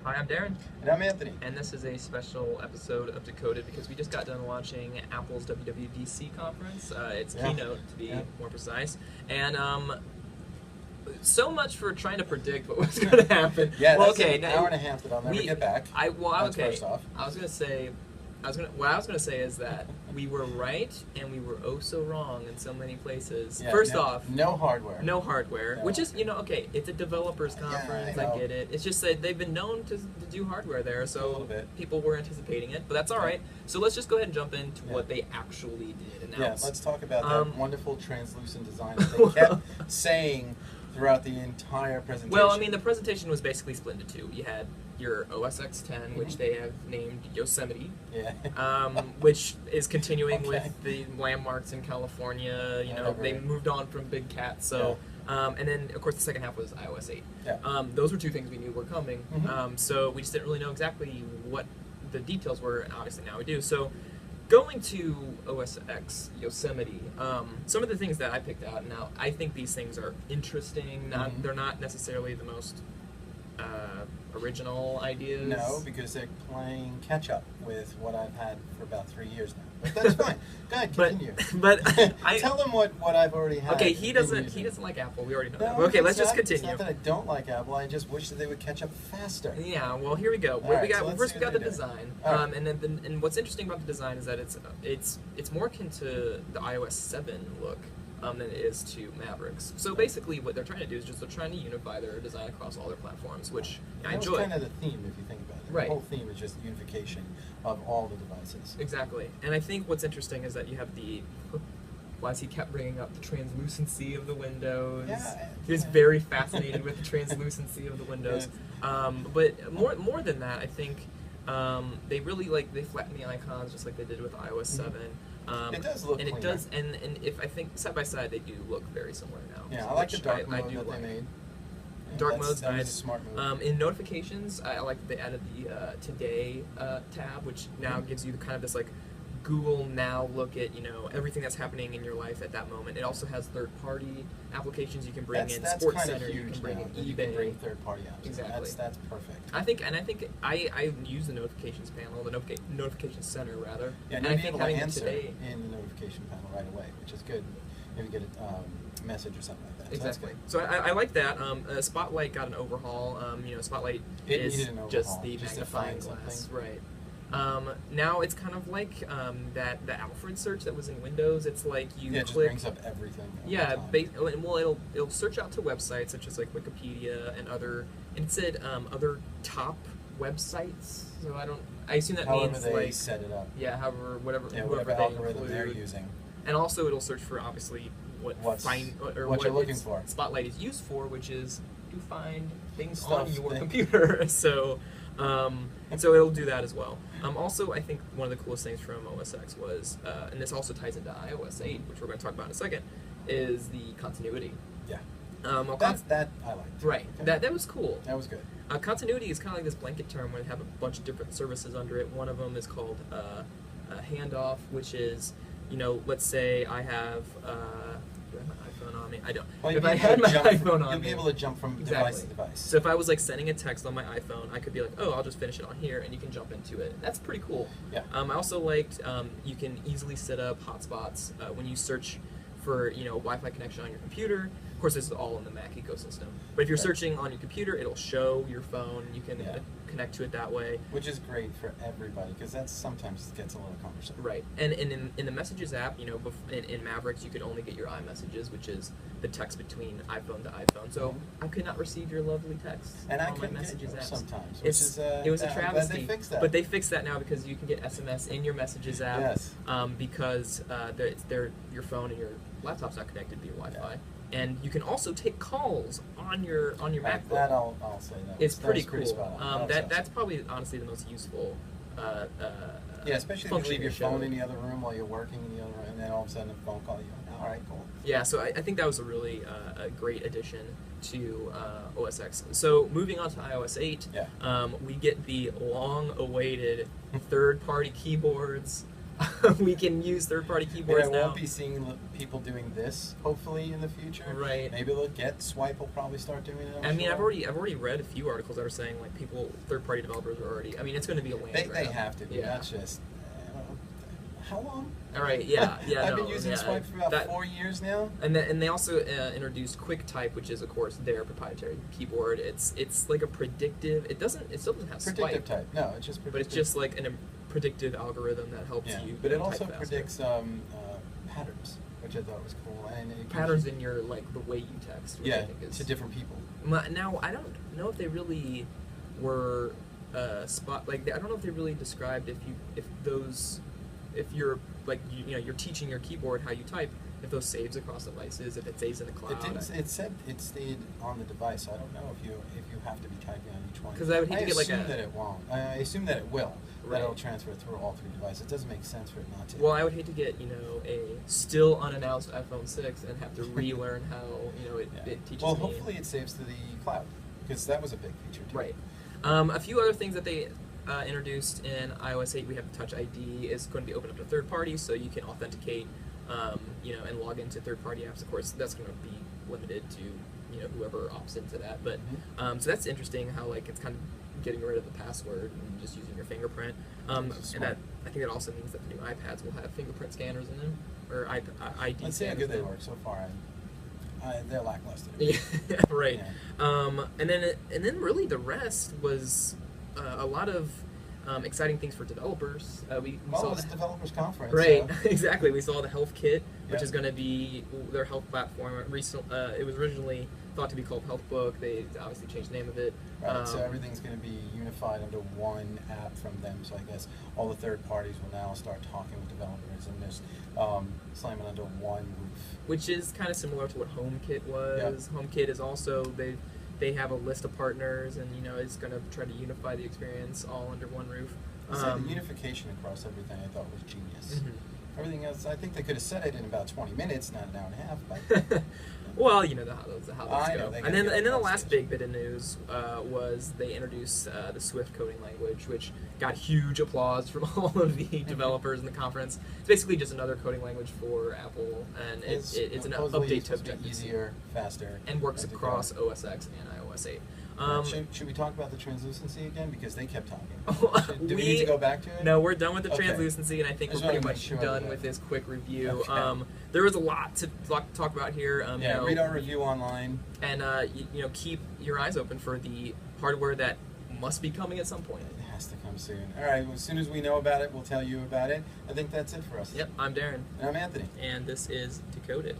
Hi, I'm Darren. And I'm Anthony. And this is a special episode of Decoded because we just got done watching Apple's WWDC conference. It's keynote, to be more precise. And so much for trying to predict what was going to happen. Yeah, well, that's an hour and a half that I'll never get back. First off. What I was going to say is that we were right and we were oh so wrong in so many places. Yeah, First off, no hardware. No hardware, which is, okay, it's a developers conference, I get it. It's just that they've been known to do hardware there, so people were anticipating it, but that's all right. So let's just go ahead and jump into what they actually did announce. Yeah, let's talk about that wonderful translucent design that they kept saying throughout the entire presentation. Well, I mean, the presentation was basically split into two. You had your OS X 10, which they have named Yosemite, which is continuing with the landmarks in California. They moved on from Big Cat, so and then of course the second half was iOS 8. Those were two things we knew were coming. So we just didn't really know exactly what the details were, and obviously now we do. So going to OS X Yosemite, some of the things that I picked out. Now I think these things are interesting. They're not necessarily the most original ideas. No, because they're playing catch up with what I've had for about 3 years now. But that's fine. Go ahead, continue. But tell them what I've already had. Okay, he doesn't like Apple. We already know that. Okay, let's just continue. It's not that I don't like Apple. I just wish that they would catch up faster. Yeah. Well, we got the design. And what's interesting about the design is that it's more akin to the iOS 7 look than it is to Mavericks. So basically what they're trying to do is they're trying to unify their design across all their platforms, which I enjoy. That's kind of the theme if you think about it. Right. The whole theme is just unification of all the devices. Exactly. And I think what's interesting is that you have he kept bringing up the translucency of the windows. Yeah. He was very fascinated with the translucency of the windows. But more than that, I think they really they flatten the icons just like they did with iOS 7. It does look cleaner. It does, and if I think side by side they do look very similar now. Yeah, I like the dark mode that they made. Dark mode's nice. That was a smart move. In notifications, I like that they added the Today tab, which now gives you kind of this Google Now look at everything that's happening in your life at that moment. It also has third-party applications you can bring in. Sports Center, you can bring in eBay. You can bring third-party apps. Exactly. That's perfect. I think I use the notifications panel, the notifications center rather. Yeah, and I think having answer in the notification panel right away, which is good. Maybe get a message or something like that. Exactly. So, so I like that. Spotlight got an overhaul. Spotlight is just the magnifying glass, right? Now it's kind of like the Alfred search that was in Windows. It's like you click. It just brings up everything. Yeah, it'll search out to websites such as Wikipedia and other. And it said other top websites. So I assume that means they set it up. Yeah, whatever algorithm they're using. And also it'll search for obviously what you're looking for. Spotlight is used for, which is to find things on your computer. So it'll do that as well. Also, I think one of the coolest things from OS X was, and this also ties into iOS 8, which we're going to talk about in a second, is the continuity. Yeah. That I liked. Right. Okay. That was cool. That was good. Continuity is kind of like this blanket term where they have a bunch of different services under it. One of them is called handoff, which is, let's say I have. Do I have my iPhone on me? I don't. Well, if I had my iPhone on me, you'll be able to jump from device to device. So if I was sending a text on my iPhone, I could be like, oh, I'll just finish it on here, and you can jump into it. That's pretty cool. Yeah. I also liked you can easily set up hotspots when you search for Wi-Fi connection on your computer. Of course, this is all in the Mac ecosystem. But if you're searching on your computer, it'll show your phone. You can connect to it that way. Which is great for everybody, because that sometimes gets a little cumbersome. Right. And in the Messages app, in Mavericks, you could only get your iMessages, which is the text between iPhone to iPhone. So I could not receive your lovely text and on I my Messages app sometimes. It was a travesty. They fixed that. But they fixed that now because you can get SMS in your Messages app. Yes. Because your phone and your laptop's not connected via Wi-Fi. Yeah. And you can also take calls on your MacBook. That I'll say that. It's pretty cool. Pretty spot on. That's probably honestly the most useful. Especially if you leave your phone in the other room while you're working in the other room, and then all of a sudden a phone call you. All right, cool. Yeah, so I think that was a really a great addition to OS X. So moving on to iOS 8, we get the long-awaited third-party keyboards. we can use third-party keyboards now. I won't be seeing people doing this, hopefully, in the future. Right. Maybe they'll get Swipe will probably start doing it. I mean, I've already read a few articles that are saying like third-party developers are already. I mean, it's going to be a land grab. They have to be. Yeah. That's just. How long? All right, yeah. I've been using Swipe for about 4 years now. And they also introduced QuickType, which is of course their proprietary keyboard. It's like a predictive. It still doesn't have predictive Swipe. type. No, it's just predictive. But it's just like a predictive algorithm that helps you. But it also predicts patterns, which I thought was cool. And patterns in your like the way you text. Which I think is, to different people. Now I don't know if they really were I don't know if they really described if you're like you're teaching your keyboard how you type, if those saves across devices, if it saves in the cloud. It said it stayed on the device. So I don't know if you have to be typing on each one. Because I would hate to get like I assume that it won't. I assume that it will. Right. That it'll transfer through all 3 devices. It doesn't make sense for it not to. Well, I would hate to get a still unannounced iPhone 6 and have to relearn how it teaches. Well, hopefully it saves to the cloud, because that was a big feature too. Right. A few other things that they introduced in iOS 8, we have Touch ID is going to be open up to third parties, so you can authenticate, and log into third-party apps. Of course, that's going to be limited to whoever opts into that. But so that's interesting how like it's kind of getting rid of the password and just using your fingerprint. And that I think that also means that the new iPads will have fingerprint scanners in them or ID. Let's see how good they work so far. They're lackluster. Yeah, right. Yeah. And then really the rest was a lot of exciting things for developers. We saw the developers conference. Right, exactly. We saw the Health Kit, which is going to be their health platform. It was originally thought to be called Health Book. They obviously changed the name of it. Right, so everything's going to be unified under one app from them. So I guess all the third parties will now start talking with developers and just slam it under one roof. Which is kind of similar to what HomeKit was. Yep. HomeKit is also they have a list of partners, and it's going to try to unify the experience all under one roof. So the unification across everything I thought was genius. Mm-hmm. Everything else, I think they could have said it in about 20 minutes, not an hour and a half. But well, how those go. And then the last big bit of news was they introduced the Swift coding language, which got huge applause from all of the developers in the conference. It's basically just another coding language for Apple, and it's an update to Objective-C. Easier, faster, and works across OS X and iOS 8. Should we talk about the translucency again? Because they kept talking. Do we need to go back to it? No, we're done with the translucency, and I think we're pretty much done with this quick review. Okay. There was a lot to talk about here. Read our review online. And keep your eyes open for the hardware that must be coming at some point. It has to come soon. All right, well, as soon as we know about it, we'll tell you about it. I think that's it for us. Yep, I'm Darren. And I'm Anthony. And this is Decoded.